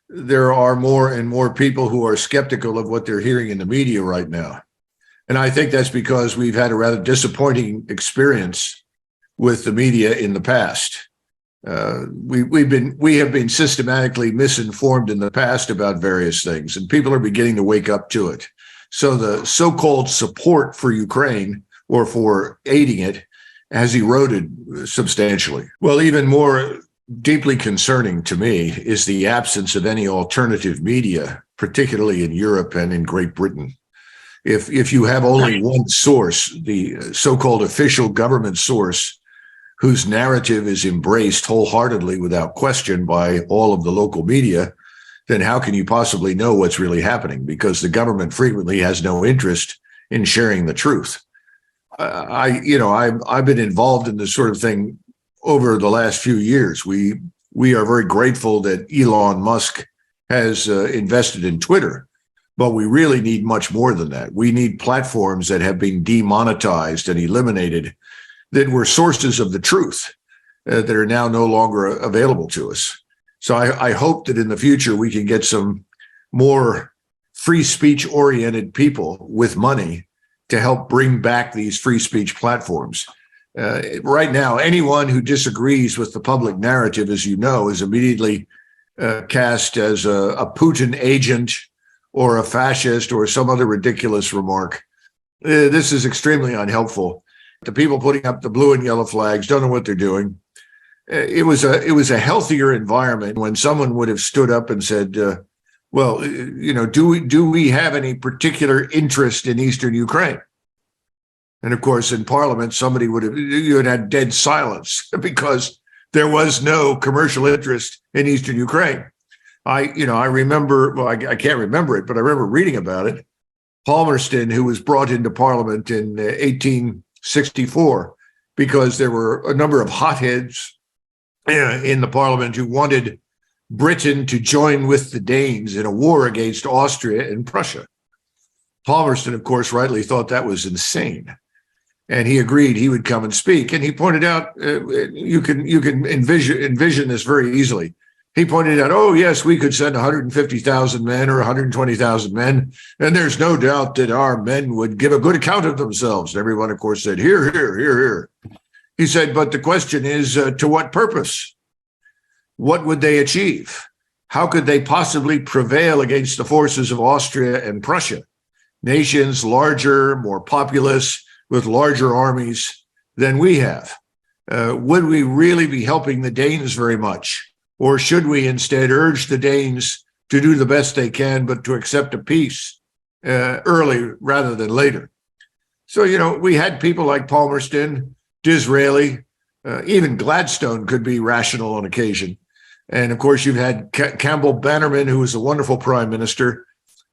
there are more and more people who are skeptical of what they're hearing in the media right now. And I think that's because we've had a rather disappointing experience with the media in the past. We have been systematically misinformed in the past about various things, and people are beginning to wake up to it. So the so-called support for Ukraine or for aiding it has eroded substantially. Well, even more deeply concerning to me is the absence of any alternative media, particularly in Europe and in Great Britain. If you have only one source, the so-called official government source, whose narrative is embraced wholeheartedly without question by all of the local media, then how can you possibly know what's really happening? Because the government frequently has no interest in sharing the truth. I've been involved in this sort of thing over the last few years. We are very grateful that Elon Musk has invested in Twitter, but we really need much more than that. We need platforms that have been demonetized and eliminated that were sources of the truth that are now no longer available to us. So I hope that in the future we can get some more free speech oriented people with money to help bring back these free speech platforms. Right now, anyone who disagrees with the public narrative, as you know, is immediately cast as a Putin agent or a fascist or some other ridiculous remark. This is extremely unhelpful. The people putting up the blue and yellow flags don't know what they're doing. It was a healthier environment when someone would have stood up and said, well, do we have any particular interest in Eastern Ukraine? And of course, in Parliament, you would have dead silence because there was no commercial interest in Eastern Ukraine. I remember, well, I can't remember it, but I remember reading about it. Palmerston, who was brought into Parliament in 1864, because there were a number of hotheads in the Parliament who wanted Britain to join with the Danes in a war against Austria and Prussia. Palmerston, of course, rightly thought that was insane. And he agreed he would come and speak. And he pointed out, you can envision this very easily. He pointed out, oh, yes, we could send 150,000 men or 120,000 men, and there's no doubt that our men would give a good account of themselves. And everyone, of course, said, here, here, here, here. He said, but the question is, to what purpose? What would they achieve? How could they possibly prevail against the forces of Austria and Prussia, nations larger, more populous, with larger armies than we have? Would we really be helping the Danes very much? Or should we instead urge the Danes to do the best they can, but to accept a peace early rather than later? So, we had people like Palmerston, Disraeli, even Gladstone could be rational on occasion. And of course, you've had Campbell Bannerman, who was a wonderful prime minister,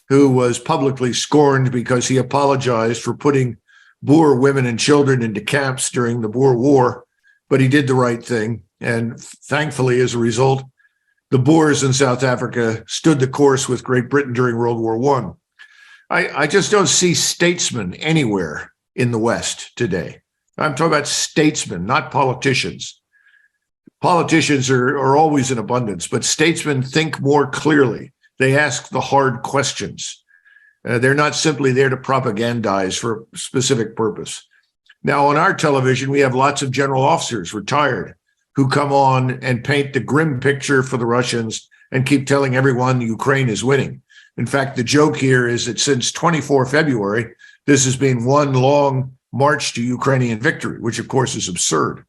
who was publicly scorned because he apologized for putting Boer women and children into camps during the Boer War, but he did the right thing. And thankfully, as a result, the Boers in South Africa stood the course with Great Britain during World War I. I just don't see statesmen anywhere in the West today. I'm talking about statesmen, not politicians. Politicians are always in abundance, but statesmen think more clearly. They ask the hard questions. They're not simply there to propagandize for a specific purpose. Now, on our television, we have lots of general officers retired who come on and paint the grim picture for the Russians and keep telling everyone Ukraine is winning. In fact, the joke here is that since 24 February, this has been one long march to Ukrainian victory, which of course is absurd.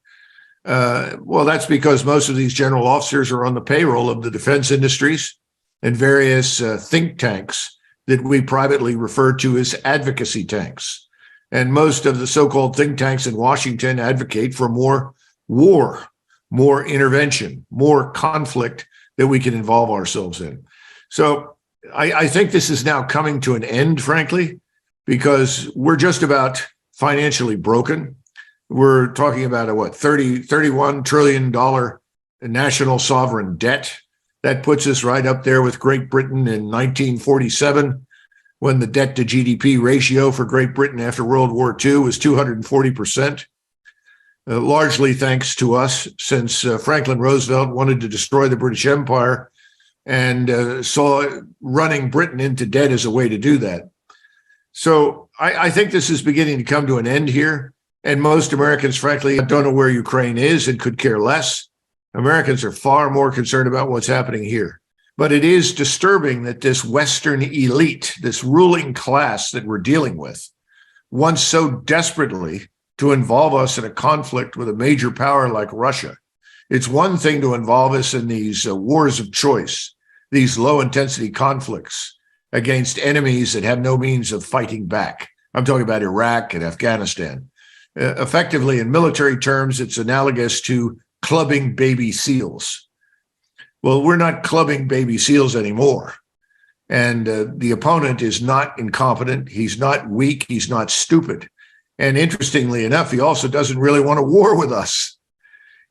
Well, that's because most of these general officers are on the payroll of the defense industries and various think tanks that we privately refer to as advocacy tanks. And most of the so-called think tanks in Washington advocate for more war, more intervention, more conflict that we can involve ourselves in. So I think this is now coming to an end, frankly, because we're just about financially broken. We're talking about a $31 trillion national sovereign debt. That puts us right up there with Great Britain in 1947, when the debt to GDP ratio for Great Britain after World War II was 240%. Largely thanks to us, since Franklin Roosevelt wanted to destroy the British Empire and saw running Britain into debt as a way to do that. So I think this is beginning to come to an end here. And most Americans, frankly, don't know where Ukraine is and could care less. Americans are far more concerned about what's happening here. But it is disturbing that this Western elite, this ruling class that we're dealing with, wants so desperately to involve us in a conflict with a major power like Russia. It's one thing to involve us in these wars of choice, these low-intensity conflicts against enemies that have no means of fighting back. I'm talking about Iraq and Afghanistan. Effectively, in military terms, it's analogous to clubbing baby seals. Well, we're not clubbing baby seals anymore. And the opponent is not incompetent. He's not weak. He's not stupid. And interestingly enough, he also doesn't really want a war with us.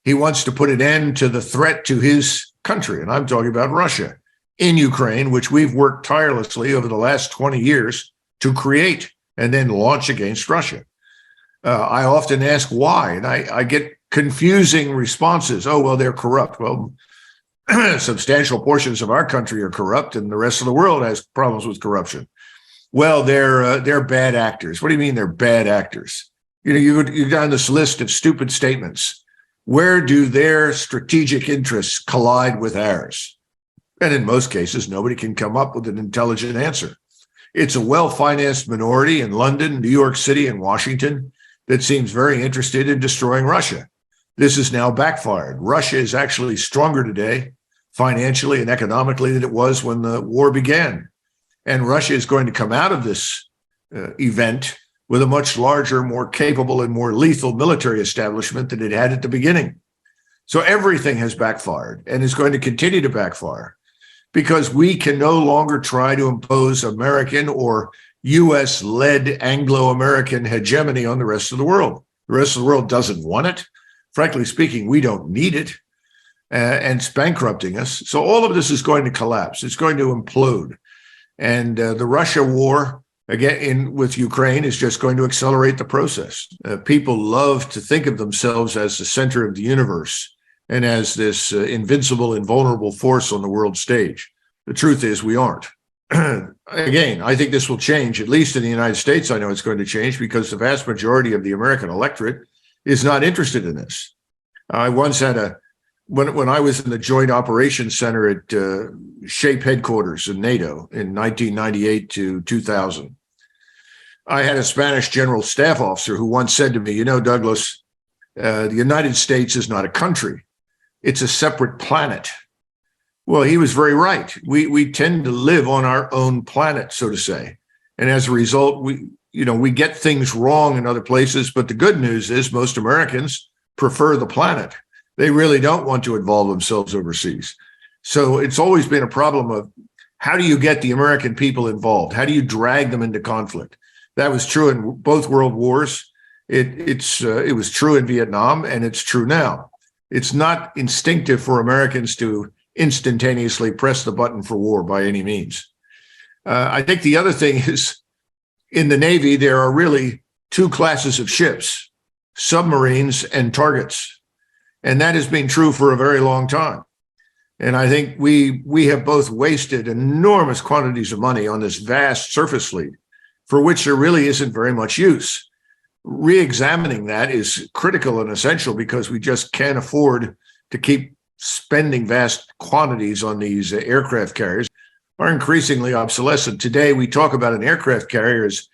He wants to put an end to the threat to his country. And I'm talking about Russia in Ukraine, which we've worked tirelessly over the last 20 years to create and then launch against Russia. I often ask why, and I get confusing responses. Oh, well, they're corrupt. Well, substantial portions of our country are corrupt, and the rest of the world has problems with corruption. Well, they're bad actors. What do you mean they're bad actors? You go down this list of stupid statements. Where do their strategic interests collide with ours? And in most cases, nobody can come up with an intelligent answer. It's a well-financed minority in London, New York City, and Washington that seems very interested in destroying Russia. This is now backfired. Russia is actually stronger today, financially and economically, than it was when the war began. And Russia is going to come out of this event with a much larger, more capable, and more lethal military establishment than it had at the beginning. So everything has backfired and is going to continue to backfire because we can no longer try to impose American or U.S.-led Anglo-American hegemony on the rest of the world. The rest of the world doesn't want it. Frankly speaking, we don't need it, and it's bankrupting us. So all of this is going to collapse. It's going to implode. And the Russia war, again, with Ukraine is just going to accelerate the process. People love to think of themselves as the center of the universe and as this invincible, invulnerable force on the world stage. The truth is we aren't. Again, I think this will change, at least in the United States. I know it's going to change because the vast majority of the American electorate is not interested in this. I once had when I was in the Joint Operations Center at SHAPE headquarters in NATO in 1998 to 2000, I had a Spanish general staff officer who once said to me, Douglas, the United States is not a country. It's a separate planet. Well, he was very right. We tend to live on our own planet, so to say. And as a result, we get things wrong in other places. But the good news is most Americans prefer the planet. They really don't want to involve themselves overseas. So it's always been a problem of how do you get the American people involved? How do you drag them into conflict? That was true in both world wars. It was true in Vietnam, and it's true now. It's not instinctive for Americans to instantaneously press the button for war by any means. I think the other thing is in the Navy, there are really two classes of ships, submarines and targets. And that has been true for a very long time. And I think we have both wasted enormous quantities of money on this vast surface fleet for which there really isn't very much use. Re-examining that is critical and essential because we just can't afford to keep spending vast quantities on these aircraft carriers. Are increasingly obsolescent. Today, we talk about an aircraft carrier as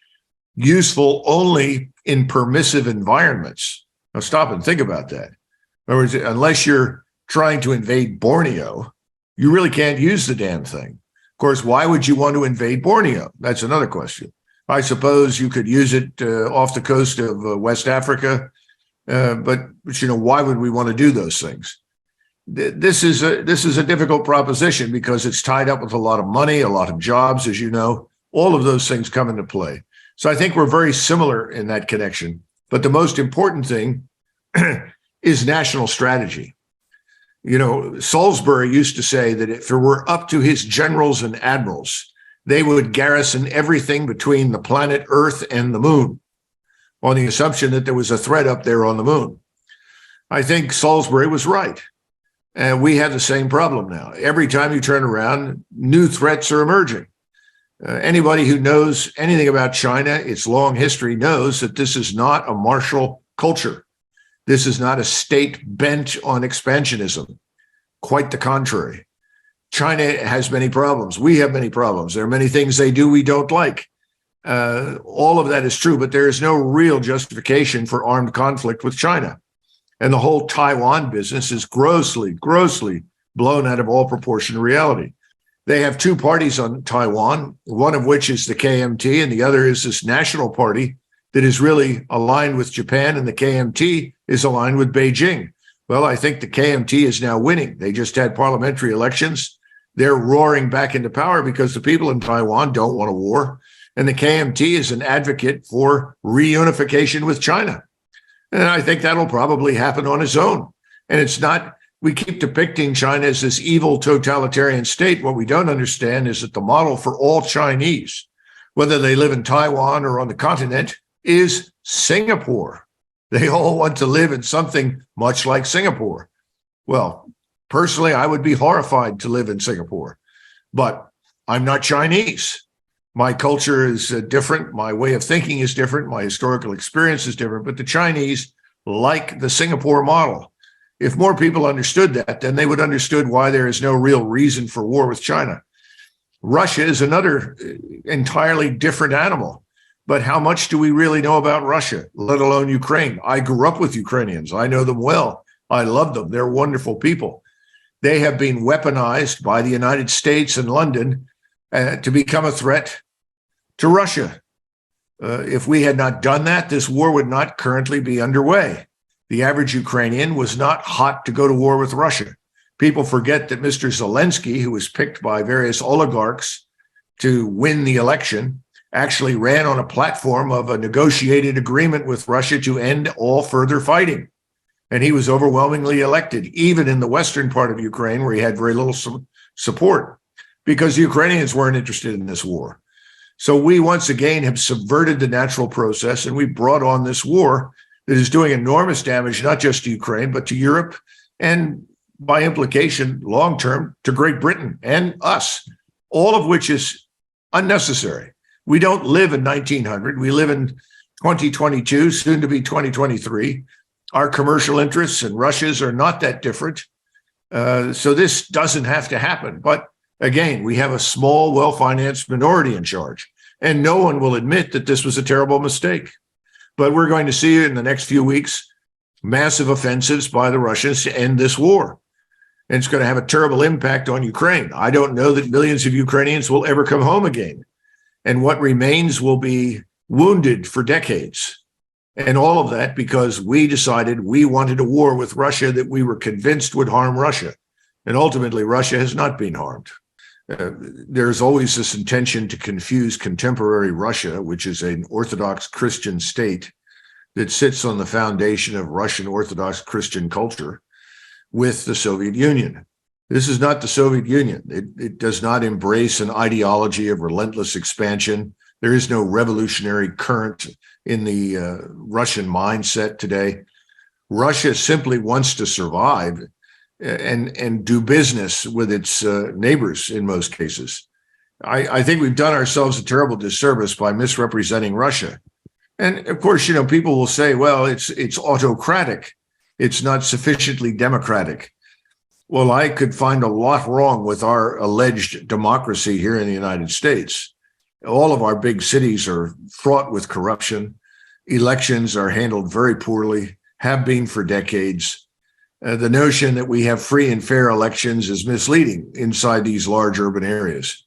useful only in permissive environments. Now, stop and think about that. In other words, unless you're trying to invade Borneo, you really can't use the damn thing. Of course, why would you want to invade Borneo? That's another question. I suppose you could use it off the coast of West Africa, but why would we want to do those things? This is a difficult proposition because it's tied up with a lot of money, a lot of jobs, as you know. All of those things come into play. So I think we're very similar in that connection. But the most important thing is national strategy. Salisbury used to say that if it were up to his generals and admirals, they would garrison everything between the planet Earth and the moon on the assumption that there was a threat up there on the moon. I think Salisbury was right. And we have the same problem now. Every time you turn around, new threats are emerging. Anybody who knows anything about China, its long history, knows that this is not a martial culture. This is not a state bent on expansionism. Quite the contrary. China has many problems. We have many problems. There are many things they do we don't like. All of that is true, but there is no real justification for armed conflict with China. And the whole Taiwan business is grossly, grossly blown out of all proportion to reality. They have two parties on Taiwan, one of which is the KMT, and the other is this national party that is really aligned with Japan, and the KMT is aligned with Beijing. Well, I think the KMT is now winning. They just had parliamentary elections. They're roaring back into power because the people in Taiwan don't want a war. And the KMT is an advocate for reunification with China. And I think that'll probably happen on its own. And it's not, we keep depicting China as this evil totalitarian state. What we don't understand is that the model for all Chinese, whether they live in Taiwan or on the continent, is Singapore. They all want to live in something much like Singapore. Well, personally, I would be horrified to live in Singapore, but I'm not Chinese. My culture is different. My way of thinking is different. My historical experience is different, but the Chinese like the Singapore model. If more people understood that, then they would understood why there is no real reason for war with China. Russia is another entirely different animal. But how much do we really know about Russia, let alone Ukraine? I grew up with Ukrainians. I know them well. I love them. They're wonderful people. They have been weaponized by the United States and London to become a threat to Russia. If we had not done that, this war would not currently be underway. The average Ukrainian was not hot to go to war with Russia. People forget that Mr. Zelensky, who was picked by various oligarchs to win the election, actually ran on a platform of a negotiated agreement with Russia to end all further fighting. And he was overwhelmingly elected, even in the western part of Ukraine, where he had very little support, because the Ukrainians weren't interested in this war. So we once again have subverted the natural process, and we brought on this war that is doing enormous damage, not just to Ukraine, but to Europe, and by implication, long-term, to Great Britain and us, all of which is unnecessary. We don't live in 1900. We live in 2022, soon to be 2023. Our commercial interests and Russia's are not that different. So this doesn't have to happen. But again, we have a small, well-financed minority in charge, and no one will admit that this was a terrible mistake. But we're going to see in the next few weeks massive offensives by the Russians to end this war. And it's going to have a terrible impact on Ukraine. I don't know that millions of Ukrainians will ever come home again. And what remains will be wounded for decades. And all of that because we decided we wanted a war with Russia that we were convinced would harm Russia. And ultimately, Russia has not been harmed. There's always this intention to confuse contemporary Russia, which is an Orthodox Christian state that sits on the foundation of Russian Orthodox Christian culture, with the Soviet Union. This is not the Soviet Union. It does not embrace an ideology of relentless expansion. There is no revolutionary current in the Russian mindset today. Russia simply wants to survive and do business with its neighbors in most cases. I think we've done ourselves a terrible disservice by misrepresenting Russia. And of course, you know, people will say, well, it's autocratic. It's not sufficiently democratic. Well, I could find a lot wrong with our alleged democracy here in the United States. All of our big cities are fraught with corruption. Elections are handled very poorly, have been for decades. The notion that we have free and fair elections is misleading inside these large urban areas.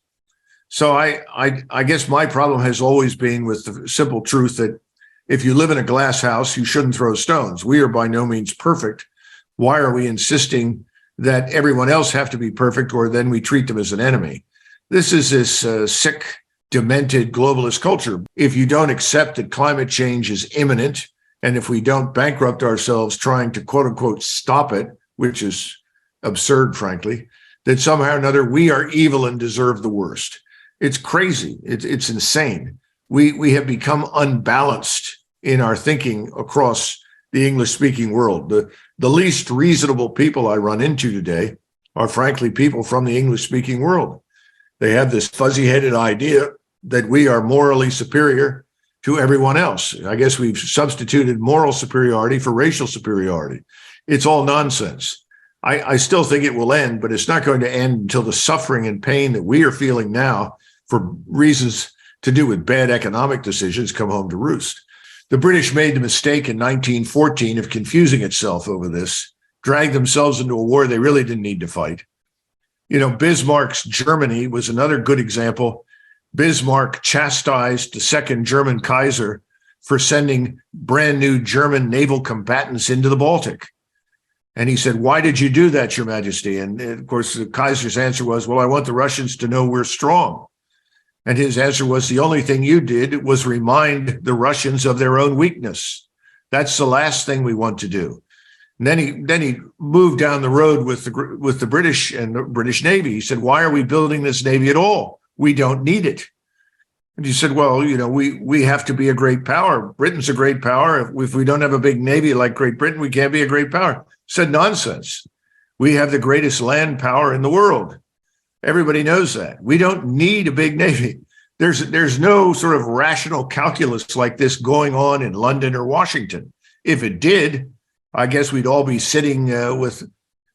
So I guess my problem has always been with the simple truth that if you live in a glass house, you shouldn't throw stones. We are by no means perfect. Why are we insisting that everyone else have to be perfect, or then we treat them as an enemy? This is this sick, demented globalist culture. If you don't accept that climate change is imminent, and if we don't bankrupt ourselves trying to quote unquote stop it, which is absurd, frankly, that somehow or another we are evil and deserve the worst. It's crazy. It's insane. We have become unbalanced in our thinking across the English-speaking world. The least reasonable people I run into today are frankly people from the English-speaking world. They have this fuzzy-headed idea that we are morally superior to everyone else. I guess we've substituted moral superiority for racial superiority. It's all nonsense. I still think it will end, but it's not going to end until the suffering and pain that we are feeling now for reasons to do with bad economic decisions come home to roost. The British made the mistake in 1914 of confusing itself over this, dragged themselves into a war they really didn't need to fight. You know, Bismarck's Germany was another good example. Bismarck chastised the second German Kaiser for sending brand new German naval combatants into the Baltic. And he said, "Why did you do that, Your Majesty?" And of course, the Kaiser's answer was, "Well, I want the Russians to know we're strong." And his answer was, "The only thing you did was remind the Russians of their own weakness. That's the last thing we want to do." And then he moved down the road with the British and the British Navy. He said, "Why are we building this Navy at all? We don't need it." And he said, "Well, you know, we have to be a great power. Britain's a great power. If we don't have a big Navy like Great Britain, we can't be a great power." Said, "Nonsense. We have the greatest land power in the world. Everybody knows that. We don't need a big Navy." There's no sort of rational calculus like this going on in London or Washington. If it did, I guess we'd all be sitting with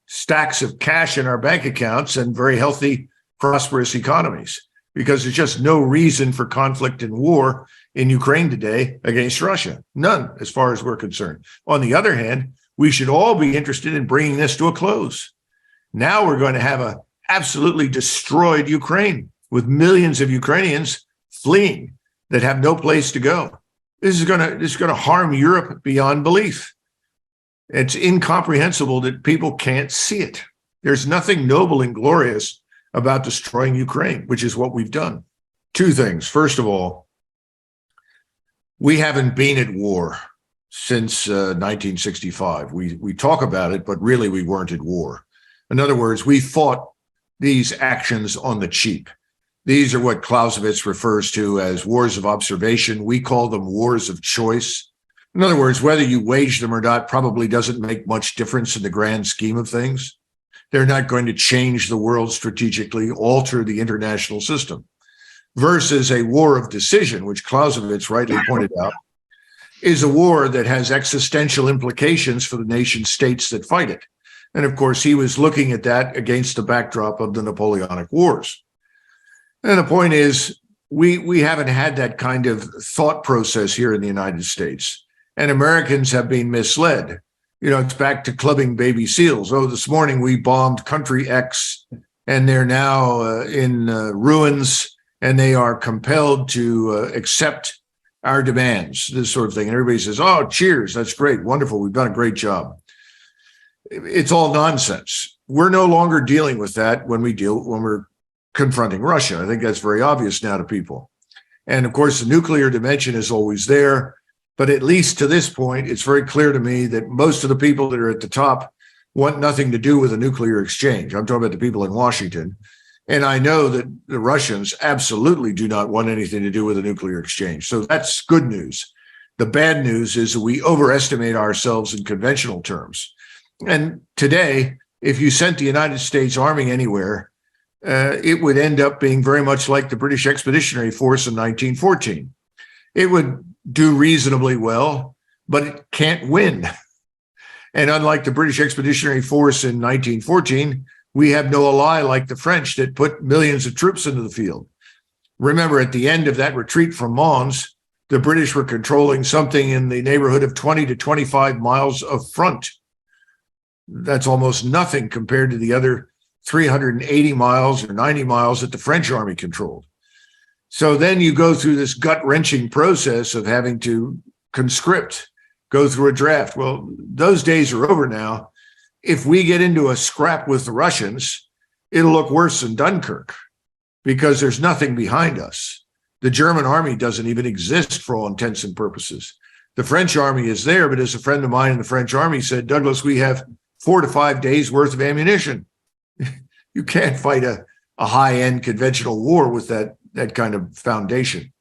stacks of cash in our bank accounts and very healthy, prosperous economies, because there's just no reason for conflict and war in Ukraine today against Russia. None, as far as we're concerned. On the other hand, we should all be interested in bringing this to a close. Now we're going to have a absolutely destroyed Ukraine with millions of Ukrainians fleeing that have no place to go. This is going to harm Europe beyond belief. It's incomprehensible that people can't see it. There's nothing noble and glorious about destroying Ukraine, which is what we've done. Two things. First of all, we haven't been at war since 1965. We talk about it, but really we weren't at war. In other words, we fought these actions on the cheap. These are what Clausewitz refers to as wars of observation. We call them wars of choice. In other words, whether you wage them or not probably doesn't make much difference in the grand scheme of things. They're not going to change the world strategically, alter the international system. Versus a war of decision, which Clausewitz rightly pointed out, is a war that has existential implications for the nation states that fight it. And of course, he was looking at that against the backdrop of the Napoleonic Wars. And the point is, we haven't had that kind of thought process here in the United States. And Americans have been misled. You know, it's back to clubbing baby seals. Oh, this morning we bombed country X, and they're now in ruins, and they are compelled to accept our demands, this sort of thing. And everybody says, "Oh, cheers, that's great, wonderful, we've done a great job." It's all nonsense. We're no longer dealing with that when we're confronting Russia. I think that's very obvious now to people. And of course, the nuclear dimension is always there. But at least to this point, it's very clear to me that most of the people that are at the top want nothing to do with a nuclear exchange. I'm talking about the people in Washington. And I know that the Russians absolutely do not want anything to do with a nuclear exchange. So that's good news. The bad news is that we overestimate ourselves in conventional terms. And today, if you sent the United States Army anywhere, it would end up being very much like the British Expeditionary Force in 1914. It would do reasonably well, but it can't win. And unlike the British Expeditionary Force in 1914, we have no ally like the French that put millions of troops into the field. Remember, at the end of that retreat from Mons, the British were controlling something in the neighborhood of 20 to 25 miles of front. That's almost nothing compared to the other 380 miles or 90 miles that the French army controlled. So then you go through this gut-wrenching process of having to conscript, go through a draft. Well, those days are over now. If we get into a scrap with the Russians, it'll look worse than Dunkirk because there's nothing behind us. The German army doesn't even exist for all intents and purposes. The French army is there, but as a friend of mine in the French army said, "Douglas, we have 4 to 5 days worth of ammunition." You can't fight a high-end conventional war with that kind of foundation.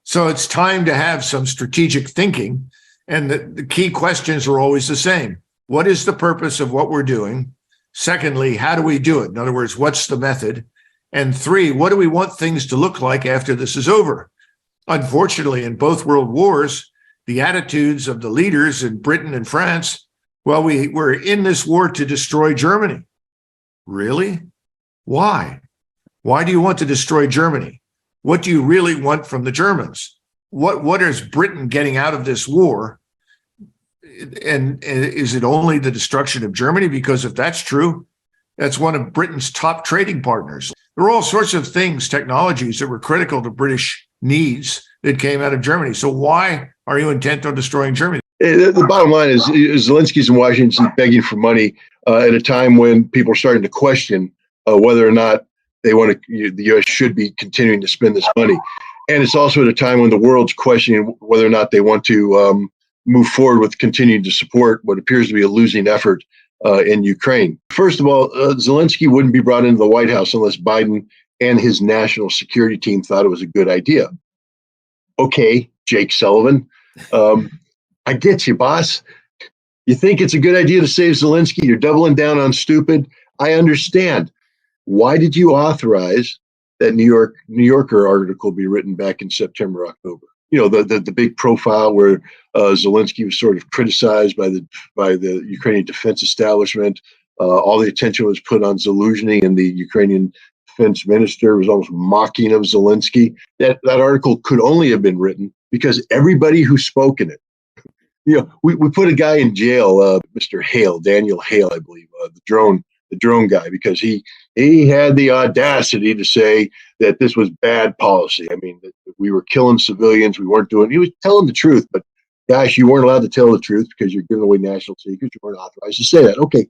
So it's time to have some strategic thinking And the key questions are always the same. What is the purpose of what we're doing? Secondly, how do we do it? In other words, what's the method? And three, what do we want things to look like after this is over? Unfortunately, in both world wars, the attitudes of the leaders in Britain and France, well, we're in this war to destroy Germany. Really? Why? Why do you want to destroy Germany? What do you really want from the Germans? What is Britain getting out of this war? And is it only the destruction of Germany? Because if that's true, that's one of Britain's top trading partners. There are all sorts of things, technologies that were critical to British needs that came out of Germany. So why are you intent on destroying Germany? The bottom line is Zelensky's in Washington begging for money at a time when people are starting to question whether or not they want to, the U.S. should be continuing to spend this money. And it's also at a time when the world's questioning whether or not they want to move forward with continuing to support what appears to be a losing effort in Ukraine. First of all, Zelensky wouldn't be brought into the White House unless Biden and his national security team thought it was a good idea. Okay, Jake Sullivan, I get you, boss. You think it's a good idea to save Zelensky? You're doubling down on stupid. I understand. Why did you authorize that New Yorker article be written back in September, October? You know, the big profile where Zelensky was sort of criticized by the Ukrainian defense establishment. All the attention was put on Zaluzhny, and the Ukrainian defense minister was almost mocking of Zelensky. That article could only have been written because everybody who spoke in it. You know, we put a guy in jail, Mr. Hale, Daniel Hale, I believe, the drone guy, because he had the audacity to say that this was bad policy. I mean, that we were killing civilians, we weren't doing. He was telling the truth, but gosh, you weren't allowed to tell the truth because you're giving away national secrets. You weren't authorized to say that. Okay,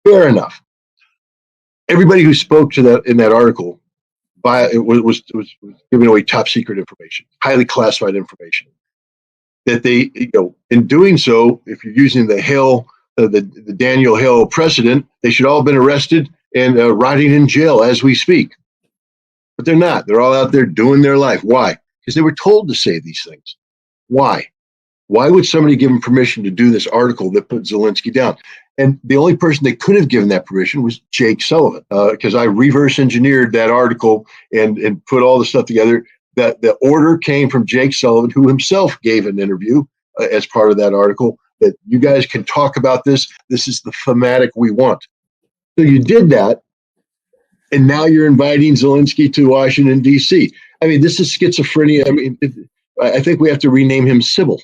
fair enough. Everybody who spoke to that in that article was giving away top secret information, highly classified information. That they, in doing so, if you're using the Hill, the Daniel Hill precedent, they should all have been arrested and rotting in jail as we speak. But they're not. They're all out there doing their life. Why? Because they were told to say these things. Why? Why would somebody give them permission to do this article that put Zelensky down? And the only person that could have given that permission was Jake Sullivan, because I reverse engineered that article and put all the stuff together. That the order came from Jake Sullivan, who himself gave an interview as part of that article, that you guys can talk about this. This is the thematic we want. So you did that, and now you're inviting Zelensky to Washington, D.C. I mean, this is schizophrenia. I mean, I think we have to rename him Sybil.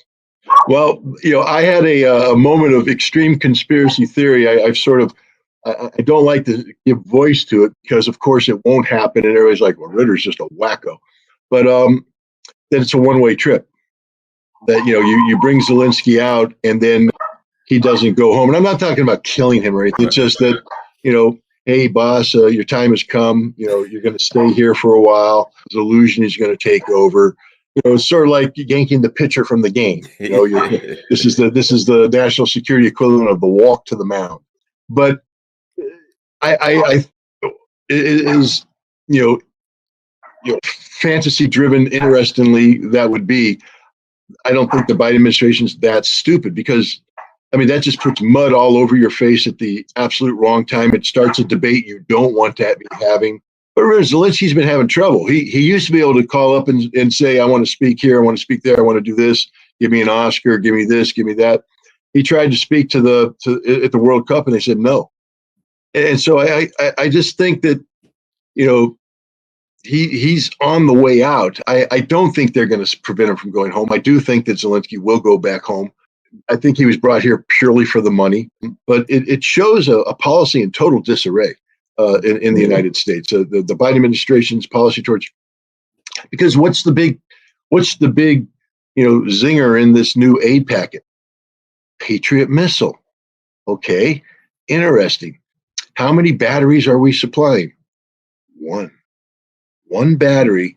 Well, I had a moment of extreme conspiracy theory. I don't like to give voice to it because, of course, it won't happen, and everybody's like, well, Ritter's just a wacko. But that it's a one-way trip. That you bring Zelensky out and then he doesn't go home. And I'm not talking about killing him or anything. It's just that hey boss, your time has come. You're going to stay here for a while. Zaluzhny is going to take over. It's sort of like yanking the pitcher from the game. This is the national security equivalent of the walk to the mound. But it is fantasy driven, interestingly, that would be. I don't think the Biden administration is that stupid, because that just puts mud all over your face at the absolute wrong time. It starts a debate you don't want to be having. But remember, Zelensky's been having trouble. He used to be able to call up and say, I want to speak here, I want to speak there, I want to do this, give me an Oscar, give me this, give me that. He tried to speak at the World Cup, and they said no. And so I just think that he's on the way out. I don't think they're going to prevent him from going home. I do think that Zelensky will go back home. I think he was brought here purely for the money, but it shows a policy in total disarray in the United States. The Biden administration's policy towards, because what's the big zinger in this new aid packet? Patriot missile. Okay, interesting. How many batteries are we supplying? One battery.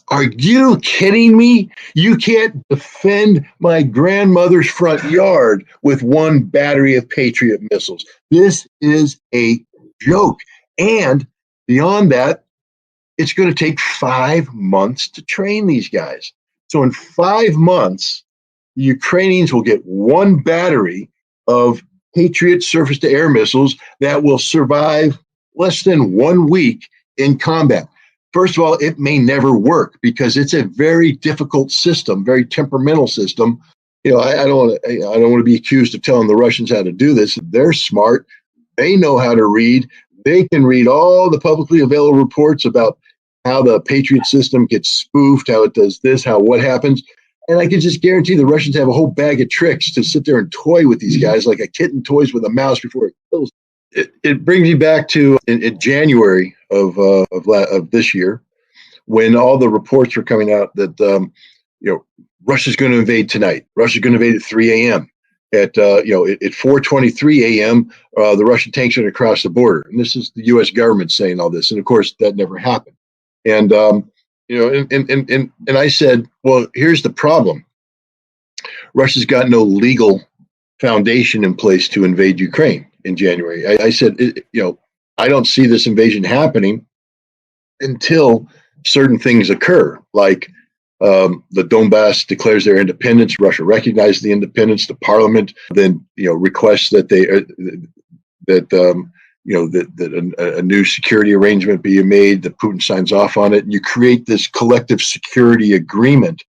Are you kidding me? You can't defend my grandmother's front yard with one battery of Patriot missiles. This is a joke. And beyond that, it's going to take 5 months to train these guys. So in 5 months, the Ukrainians will get one battery of Patriot surface-to-air missiles that will survive less than 1 week in combat. First of all, it may never work because it's a very difficult system, very temperamental system. I don't want to be accused of telling the Russians how to do this. They're smart. They know how to read. They can read all the publicly available reports about how the Patriot system gets spoofed, how it does this, what happens. And I can just guarantee the Russians have a whole bag of tricks to sit there and toy with these guys like a kitten toys with a mouse before it kills. It brings me back to in January of this year, when all the reports were coming out that Russia's going to invade tonight. Russia's going to invade at 3 a.m. At 4:23 a.m., the Russian tanks are going to cross the border, and this is the U.S. government saying all this. And of course, that never happened. And and I said, well, here's the problem. Russia's got no legal foundation in place to invade Ukraine in January. I said, I don't see this invasion happening until certain things occur, like the Donbass declares their independence. Russia recognizes the independence. The parliament then, requests that a new security arrangement be made, that Putin signs off on it. And you create this collective security agreement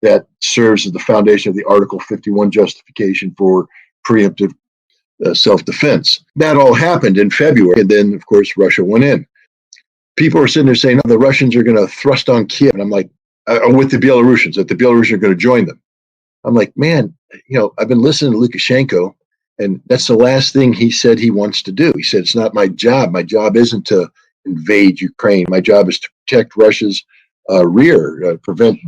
that serves as the foundation of the Article 51 justification for preemptive self-defense. That all happened in February. And then, of course, Russia went in. People are sitting there saying, the Russians are going to thrust on Kiev. And I'm like, with the Belarusians, that the Belarusians are going to join them. I'm like, man, I've been listening to Lukashenko, and that's the last thing he said he wants to do. He said, it's not my job. My job isn't to invade Ukraine. My job is to protect Russia's rear, prevent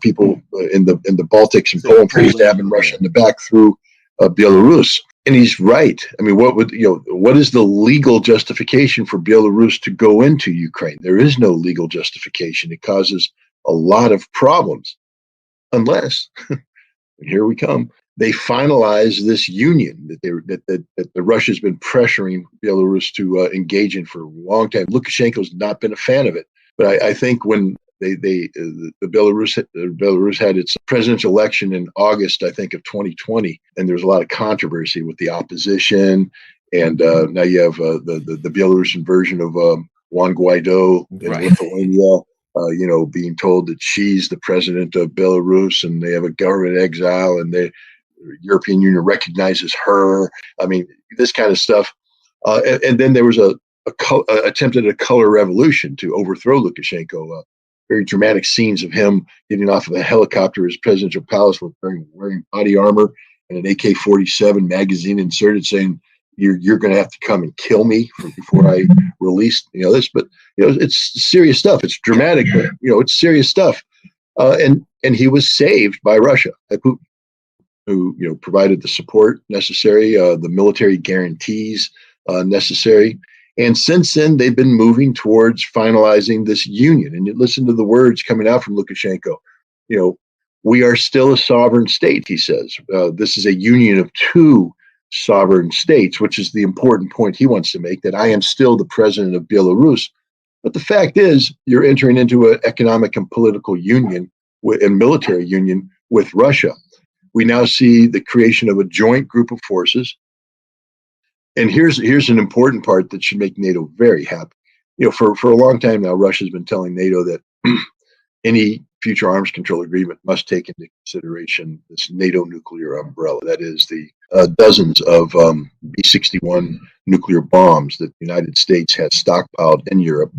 people in the Baltics and Poland from stabbing Russia in the back through Belarus. And he's right. I mean, what is the legal justification for Belarus to go into Ukraine? There is no legal justification. It causes a lot of problems unless, and here we come, they finalize this union that the Russia's been pressuring Belarus to engage in for a long time. Lukashenko's not been a fan of it, but I think when Belarus had its presidential election in August, I think, of 2020, and there was a lot of controversy with the opposition, and now you have the Belarusian version of Juan Guaido in Lithuania. Being told that she's the president of Belarus, and they have a government exile, and the European Union recognizes her. I mean, this kind of stuff. And then there was attempted a color revolution to overthrow Lukashenko. Very dramatic scenes of him getting off of a helicopter at his presidential palace wearing body armor and an AK-47 magazine inserted, saying, You're going to have to come and kill me before I release this. But it's serious stuff. It's dramatic, but it's serious stuff. And he was saved by Russia, by Putin, who provided the support necessary, the military guarantees necessary. And since then, they've been moving towards finalizing this union. And you listen to the words coming out from Lukashenko. We are still a sovereign state, he says. This is a union of two sovereign states, which is the important point he wants to make, that I am still the president of Belarus. But the fact is, you're entering into an economic and political union and military union with Russia. We now see the creation of a joint group of forces. And here's an important part that should make NATO very happy. For a long time now, Russia's been telling NATO that any future arms control agreement must take into consideration this NATO nuclear umbrella. That is the dozens of B-61 nuclear bombs that the United States has stockpiled in Europe,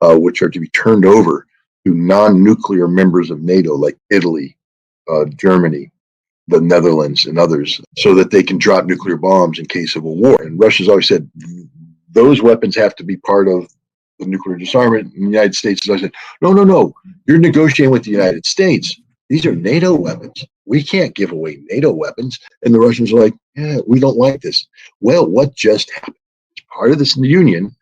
which are to be turned over to non-nuclear members of NATO like Italy, Germany, the Netherlands, and others, so that they can drop nuclear bombs in case of a war. And Russia's always said those weapons have to be part of the nuclear disarmament. And the United States has always said, no, you're negotiating with the United States. These are NATO weapons. We can't give away NATO weapons. And the Russians are like, yeah, we don't like this. Well, what just happened? As part of this union,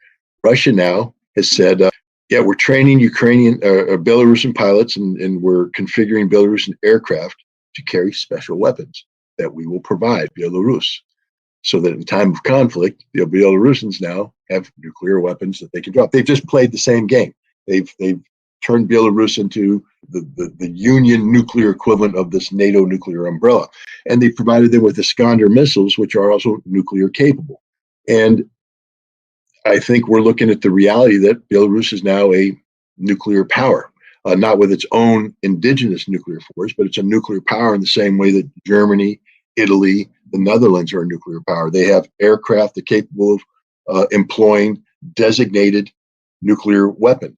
Russia now has said, we're training Ukrainian or Belarusian pilots, and we're configuring Belarusian aircraft to carry special weapons that we will provide Belarus, so that in time of conflict, the Belarusians now have nuclear weapons that they can drop. They've just played the same game. They've turned Belarus into the Union nuclear equivalent of this NATO nuclear umbrella. And they provided them with the Iskander missiles, which are also nuclear capable. And I think we're looking at the reality that Belarus is now a nuclear power, not with its own indigenous nuclear force, but it's a nuclear power in the same way that Germany, Italy, the Netherlands are a nuclear power. They have aircraft that are capable of employing designated nuclear weapon.